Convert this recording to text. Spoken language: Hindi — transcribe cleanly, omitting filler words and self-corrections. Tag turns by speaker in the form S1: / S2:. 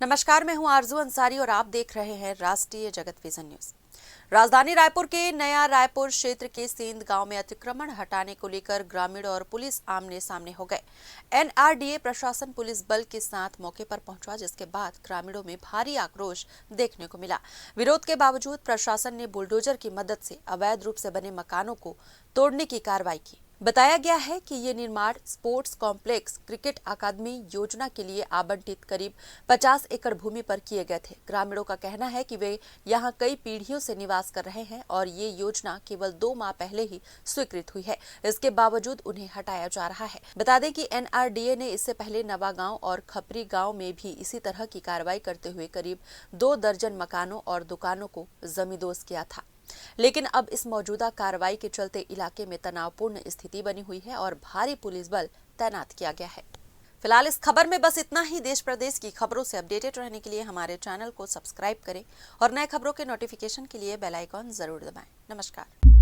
S1: नमस्कार, मैं हूं आरजू अंसारी और आप देख रहे हैं राष्ट्रीय जगत विजन न्यूज। राजधानी रायपुर के नया रायपुर क्षेत्र के सेंध गांव में अतिक्रमण हटाने को लेकर ग्रामीण और पुलिस आमने सामने हो गए। एनआरडीए प्रशासन पुलिस बल के साथ मौके पर पहुंचा, जिसके बाद ग्रामीणों में भारी आक्रोश देखने को मिला। विरोध के बावजूद प्रशासन ने बुलडोजर की मदद से अवैध रूप से बने मकानों को तोड़ने की कार्रवाई की। बताया गया है कि ये निर्माण स्पोर्ट्स कॉम्प्लेक्स क्रिकेट अकादमी योजना के लिए आवंटित करीब 50 एकड़ भूमि पर किए गए थे। ग्रामीणों का कहना है कि वे यहां कई पीढ़ियों से निवास कर रहे हैं और ये योजना केवल 2 माह पहले ही स्वीकृत हुई है। इसके बावजूद उन्हें हटाया जा रहा है। बता दें कि एनआरडीए ने इससे पहले नवागांव और खपरी गांव में भी इसी तरह की कार्रवाई करते हुए करीब 2 दर्जन मकानों और दुकानों को जमींदोज किया था। लेकिन अब इस मौजूदा कार्रवाई के चलते इलाके में तनावपूर्ण स्थिति बनी हुई है और भारी पुलिस बल तैनात किया गया है। फिलहाल इस खबर में बस इतना ही। देश प्रदेश की खबरों से अपडेटेड रहने के लिए हमारे चैनल को सब्सक्राइब करें और नए खबरों के नोटिफिकेशन के लिए बेल आइकॉन जरूर दबाएं। नमस्कार।